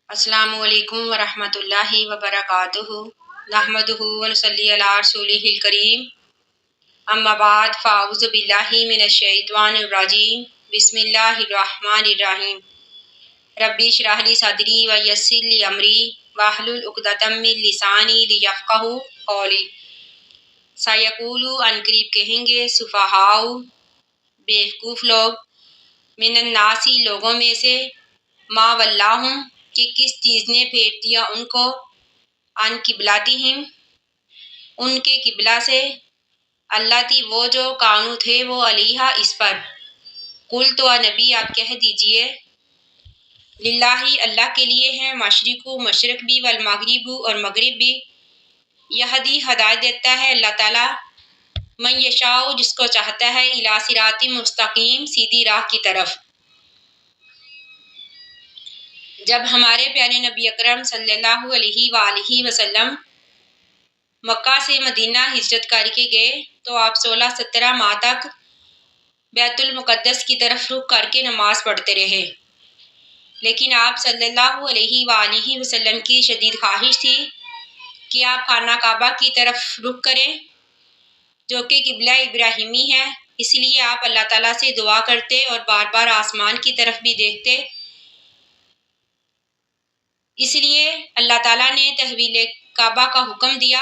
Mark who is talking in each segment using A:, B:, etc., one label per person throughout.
A: السلام علیکم ورحمۃ اللہ وبرکاتہ نحمدہ ونصلی علی رسولہ الکریم اما بعد فاعوذ باللہ من الشیطان الرجیم بسم اللہ الرحمن الرحیم ربی اشرح لی صدری ویسر لی امری واحلل عقدۃ من لسانی لیفقہوا قولی۔ سیقولو ان قریب کہیں گے سفہاء بیوقوف لوگ، من الناسی لوگوں میں سے، ما ولاہم کہ کس چیز نے پھیر دیا ان کو، عن قبلتہم ان کے قبلہ سے، اللاتی وہ جو کانو تھے وہ علیہا اس پر۔ قل تو نبی آپ کہہ دیجئے، للہ اللہ کے لیے ہے، مشرق مشرق بھی والمغرب اور مغرب بھی، یہدی ہدایت دیتا ہے اللہ تعالیٰ، من یشاء جس کو چاہتا ہے، الی صراط مستقیم سیدھی راہ کی طرف۔ جب ہمارے پیارے نبی اکرم صلی اللہ علیہ وآلہ وسلم مکہ سے مدینہ ہجرت کر کے گئے تو آپ 16-17 ماہ تک بیت المقدس کی طرف رخ کر کے نماز پڑھتے رہے، لیکن آپ صلی اللہ علیہ وآلہ وسلم کی شدید خواہش تھی کہ آپ خانہ کعبہ کی طرف رخ کریں جو کہ قبلہ ابراہیمی ہے، اس لیے آپ اللہ تعالیٰ سے دعا کرتے اور بار بار آسمان کی طرف بھی دیکھتے۔ اس لیے اللہ تعالیٰ نے تحویل کعبہ کا حکم دیا،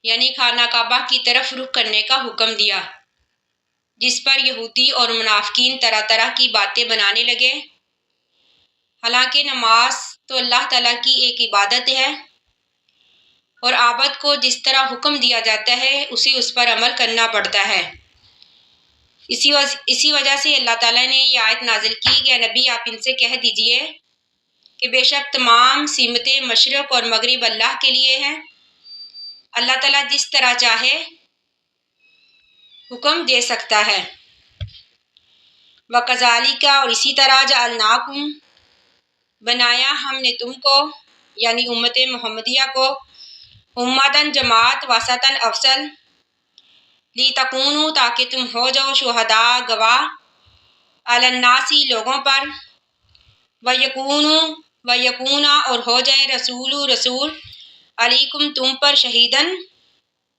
A: یعنی خانہ کعبہ کی طرف رخ کرنے کا حکم دیا، جس پر یہودی اور منافقین طرح طرح کی باتیں بنانے لگے۔ حالانکہ نماز تو اللہ تعالیٰ کی ایک عبادت ہے اور عابد کو جس طرح حکم دیا جاتا ہے اسے اس پر عمل کرنا پڑتا ہے۔ اسی وجہ سے اللہ تعالیٰ نے یہ آیت نازل کی کہ نبی آپ ان سے کہہ دیجئے کہ بے شک تمام سمتیں مشرق اور مغرب اللہ کے لیے ہیں، اللہ تعالیٰ جس طرح چاہے حکم دے سکتا ہے۔ وَكَذَلِكَ اور اسی طرح جعلناکم بنایا ہم نے تم کو، یعنی امت محمدیہ کو، امتاً جماعت، وسطاً افضل، لِتَكُونُوا تاکہ تم ہو جاؤ شہداء گواہ، علی الناس لوگوں پر، وَيَكُونَ اور ہو جائے رسول علیکم تم پر شہیداً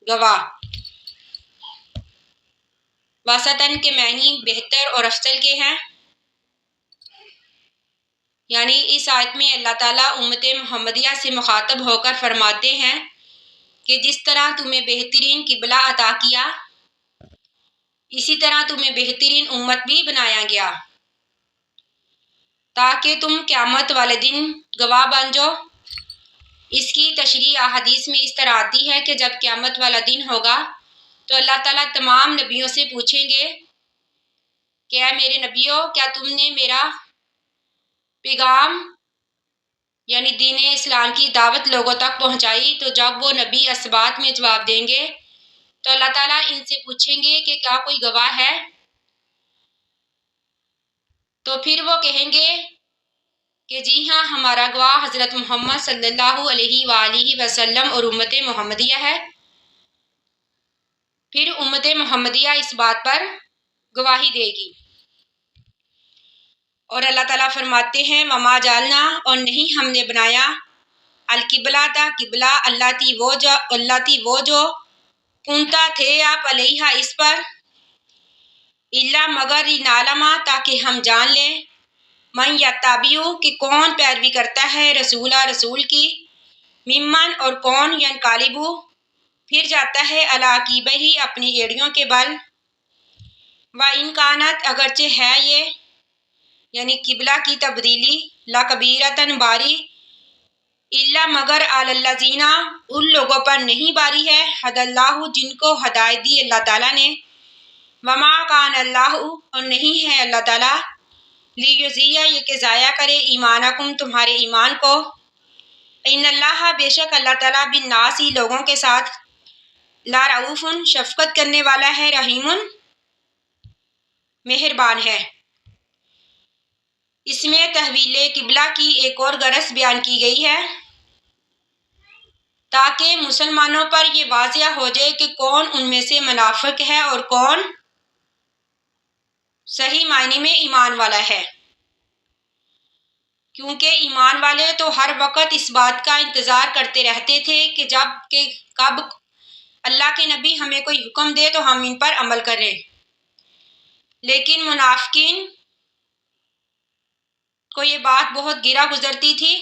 A: گواہ۔ وسطاً کے معنی بہتر اور افضل کے ہیں، یعنی اس آیت میں اللہ تعالیٰ امت محمدیہ سے مخاطب ہو کر فرماتے ہیں کہ جس طرح تمہیں بہترین قبلہ عطا کیا، اسی طرح تمہیں بہترین امت بھی بنایا گیا تاکہ تم قیامت والے دن گواہ بن جاؤ۔ اس کی تشریح احادیث میں اس طرح آتی ہے کہ جب قیامت والا دن ہوگا تو اللہ تعالیٰ تمام نبیوں سے پوچھیں گے کہ اے میرے نبیوں، کیا تم نے میرا پیغام یعنی دین اسلام کی دعوت لوگوں تک پہنچائی؟ تو جب وہ نبی اس بات میں جواب دیں گے تو اللہ تعالیٰ ان سے پوچھیں گے کہ کیا کوئی گواہ ہے؟ تو پھر وہ کہیں گے کہ جی ہاں، ہمارا گواہ حضرت محمد صلی اللہ علیہ وآلہ وسلم اور امت محمدیہ ہے۔ پھر امت محمدیہ اس بات پر گواہی دے گی، اور اللہ تعالیٰ فرماتے ہیں وما جعلنا اور نہیں ہم نے بنایا، القبلۃ قبلہ، اللاتی وہ جو کنتا تھے آپ علیہا اس پر، الا مگر لنعلم تاکہ ہم جان لیں، من یتبع کہ کون پیروی کرتا ہے رسول کی، ممن اور کون ینقلب پھر جاتا ہے علی عقبیہ اپنی ایڑیوں کے بل، وَإِنْ كَانَتْ اگرچہ ہے یہ یعنی قبلہ کی تبدیلی، لَكَبِيرَةً باری، الا مگر علی الذین ان لوگوں پر نہیں باری ہے، ہدی اللہ جن کو ہدایت دی اللہ تعالیٰ نے، وما کان اللہ اور نہیں ہے اللہ تعالیٰ، لیضیع یہ کہ ضائع کرے ایمانکم تمہارے ایمان کو، ان اللہ بے شک اللہ تعالیٰ بالناس لوگوں کے ساتھ، لرؤوف شفقت کرنے والا ہے، رحیم مہربان ہے۔ اس میں تحویل قبلہ کی ایک اور غرض بیان کی گئی ہے تاکہ مسلمانوں پر یہ واضح ہو جائے کہ کون ان میں سے منافق ہے اور کون صحیح معنی میں ایمان والا ہے۔ کیونکہ ایمان والے تو ہر وقت اس بات کا انتظار کرتے رہتے تھے کہ کب اللہ کے نبی ہمیں کوئی حکم دے تو ہم ان پر عمل کریں، لیکن منافقین کو یہ بات بہت گرا گزرتی تھی۔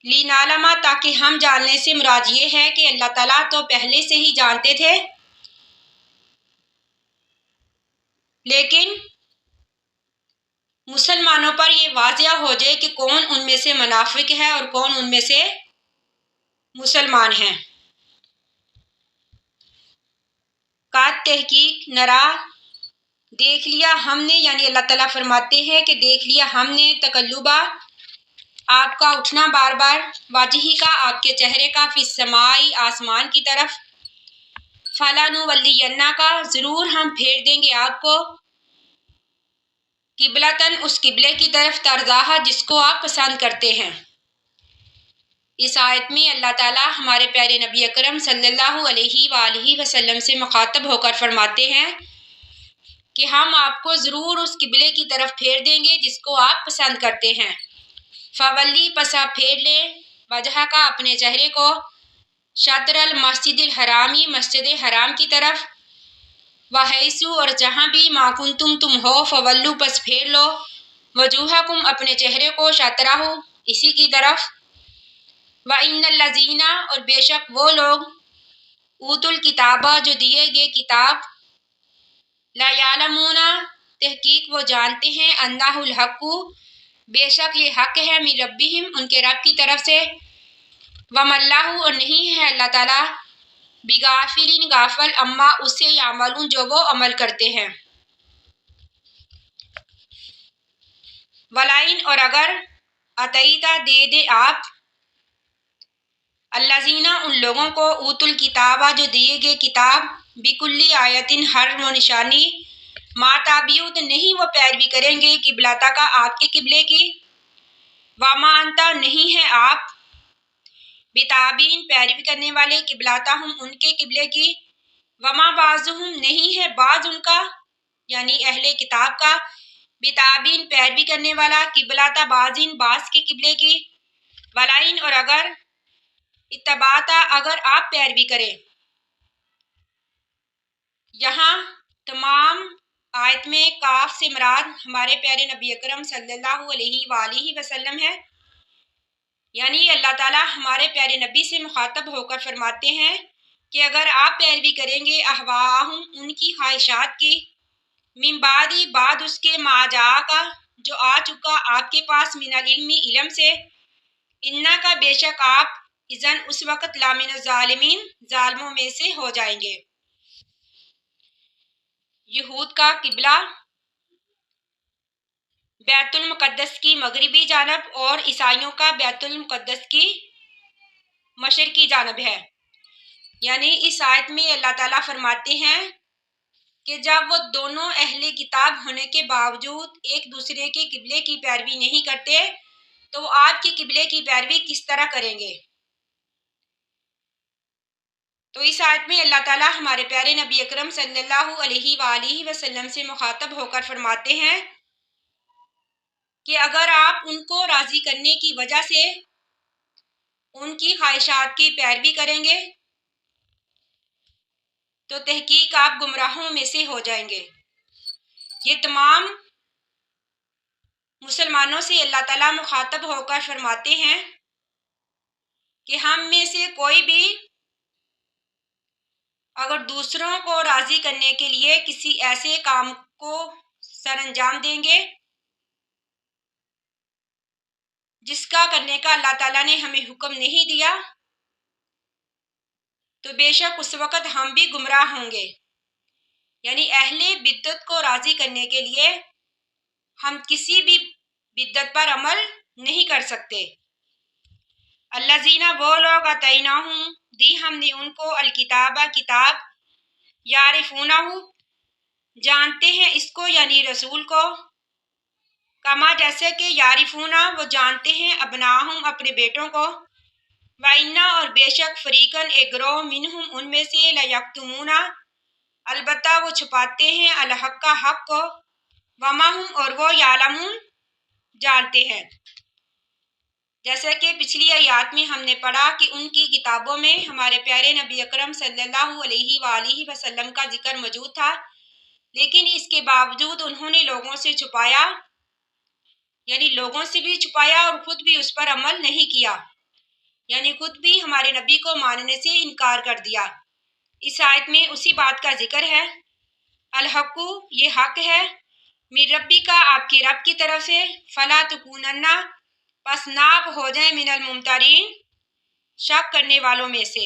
A: لِنَعْلَمَ، تاکہ ہم جاننے سے مراد یہ ہے کہ اللہ تعالیٰ تو پہلے سے ہی جانتے تھے، لیکن مسلمانوں پر یہ واضح ہو جائے کہ کون ان میں سے منافق ہے اور کون ان میں سے مسلمان ہیں۔ قد تحقیق نرا، دیکھ لیا ہم نے، یعنی اللہ تعالیٰ فرماتے ہیں کہ دیکھ لیا ہم نے، تقلبہ آپ کا اٹھنا بار بار، واجہی کا آپ کے چہرے کا، فی السمائی آسمان کی طرف، فَلَنُوَلِّيَنَّكَ کا ضرور ہم پھیر دیں گے آپ کو، قبلتاً اس قبلے کی طرف، ترضاہا جس کو آپ پسند کرتے ہیں۔ اس آیت میں اللہ تعالیٰ ہمارے پیارے نبی اکرم صلی اللہ علیہ وآلہ وسلم سے مخاطب ہو کر فرماتے ہیں کہ ہم آپ کو ضرور اس قبلے کی طرف پھیر دیں گے جس کو آپ پسند کرتے ہیں۔ فولی، پس آپ پھیر لے، وجہ کا اپنے چہرے کو، شطر المسجد الحرامی، مسجد حرام کی طرف، وحیثو اور جہاں بھی، ما کنتم تم ہو، فولو پس پھیر لو، وجوہکم اپنے چہرے کو، شطرہ اسی کی طرف، وَإِنَّ الَّذِينَ اور بے شک وہ لوگ، اوتوا الکتاب جو دیے گئے کتاب، لا یعلمون تحقیق وہ جانتے ہیں، انہ الحق بے شک یہ حق ہے، من ربہم ان کے رب کی طرف سے، وما اللہ اور نہیں ہے اللہ تعالیٰ، بغافل غافل، اما اس سے یعملون جو وہ عمل کرتے ہیں۔ ولئن اور اگر عطیتہ دے دے آپ، الذین ان لوگوں کو، اوتوا الکتاب جو دیے گئے کتاب، بکل آیتن ہر وہ نشانی، ما تابعوا تو نہیں وہ پیروی کریں گے، قبلتا کا آپ کے قبلے کی، وما انت نہیں ہے آپ، بتابعین پیروی کرنے والے، قبلتہم ان کے قبلے کی، وما بعضهم نہیں ہے بعض ان کا یعنی اہل کتاب کا، بتابعین پیروی کرنے والا، قبلۃ بعضین بعض کے قبلے کی، ولئن اور اگر اتبعتا اگر آپ پیروی کریں۔ یہاں تمام آیت میں کاف سے مراد ہمارے پیارے نبی اکرم صلی اللہ علیہ وآلہ وسلم ہے، یعنی اللہ تعالیٰ ہمارے پیارے نبی سے مخاطب ہو کر فرماتے ہیں کہ اگر آپ پیروی کریں گے اہواہم ان کی خواہشات کی، من بعد بعد اس کے، ما جاءک جو آ چکا آپ کے پاس، من العلم علم سے، انا کا بے شک آپ، اذن اس وقت، لا من الظالمین ظالموں میں سے ہو جائیں گے۔ یہود کا قبلہ بیت المقدس کی مغربی جانب اور عیسائیوں کا بیت المقدس کی مشرقی جانب ہے، یعنی اس آیت میں اللہ تعالیٰ فرماتے ہیں کہ جب وہ دونوں اہل کتاب ہونے کے باوجود ایک دوسرے کے قبلے کی پیروی نہیں کرتے تو وہ آپ کے قبلے کی پیروی کس طرح کریں گے؟ تو اس آیت میں اللہ تعالیٰ ہمارے پیارے نبی اکرم صلی اللہ علیہ وآلہ وسلم سے مخاطب ہو کر فرماتے ہیں کہ اگر آپ ان کو راضی کرنے کی وجہ سے ان کی خواہشات کی پیروی کریں گے تو تحقیق آپ گمراہوں میں سے ہو جائیں گے۔ یہ تمام مسلمانوں سے اللہ تعالیٰ مخاطب ہو کر فرماتے ہیں کہ ہم میں سے کوئی بھی اگر دوسروں کو راضی کرنے کے لیے کسی ایسے کام کو سر انجام دیں گے جس کا کرنے کا اللہ تعالیٰ نے ہمیں حکم نہیں دیا تو بے شک اس وقت ہم بھی گمراہ ہوں گے، یعنی اہل بدعت کو راضی کرنے کے لیے ہم کسی بھی بدعت پر عمل نہیں کر سکتے۔ الذین وہ لوگ، آتیناہم دی ہم نے ان کو، الکتاب کتاب، یعرفونہ جانتے ہیں اس کو یعنی رسول کو، کما جیسے کہ، یعرفونہ وہ جانتے ہیں، ابناہم اپنے بیٹوں کو، وَإِنَّ اور بے شک، فریقاً ایک گروہ، منہم ان میں سے، لیکتمون البتہ وہ چھپاتے ہیں، الحق حق کو، وما ہم اور وہ، یعلمون جانتے ہیں۔ جیسا کہ پچھلی آیات میں ہم نے پڑھا کہ ان کی کتابوں میں ہمارے پیارے نبی اکرم صلی اللہ علیہ وآلہ وسلم کا ذکر موجود تھا، لیکن اس کے باوجود انہوں نے لوگوں سے چھپایا، یعنی لوگوں سے بھی چھپایا اور خود بھی اس پر عمل نہیں کیا، یعنی خود بھی ہمارے نبی کو ماننے سے انکار کر دیا۔ اس آیت میں اسی بات کا ذکر ہے، الحق، یہ حق ہے، من ربی کا، آپ کے رب کی طرف سے، فلا تکونن، پس نہ آپ ہو جائیں، من الممترین، شک کرنے والوں میں سے،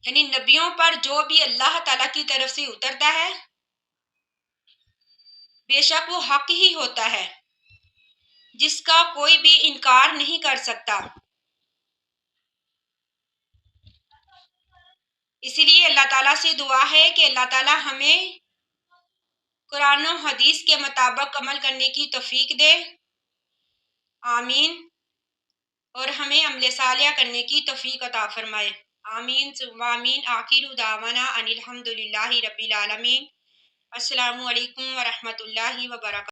A: یعنی نبیوں پر جو بھی اللہ تعالیٰ کی طرف سے اترتا ہے بے شک وہ حق ہی ہوتا ہے، جس کا کوئی بھی انکار نہیں کر سکتا۔ اسی لیے اللہ تعالیٰ سے دعا ہے کہ اللہ تعالیٰ ہمیں قرآن و حدیث کے مطابق عمل کرنے کی توفیق دے، آمین، اور ہمیں عمل صالح کرنے کی توفیق عطا فرمائے، آمین ثم آمین۔ آخر دعوانا ان الحمد للہ رب العالمین۔ السلام علیکم ورحمۃ اللہ وبرکاتہ۔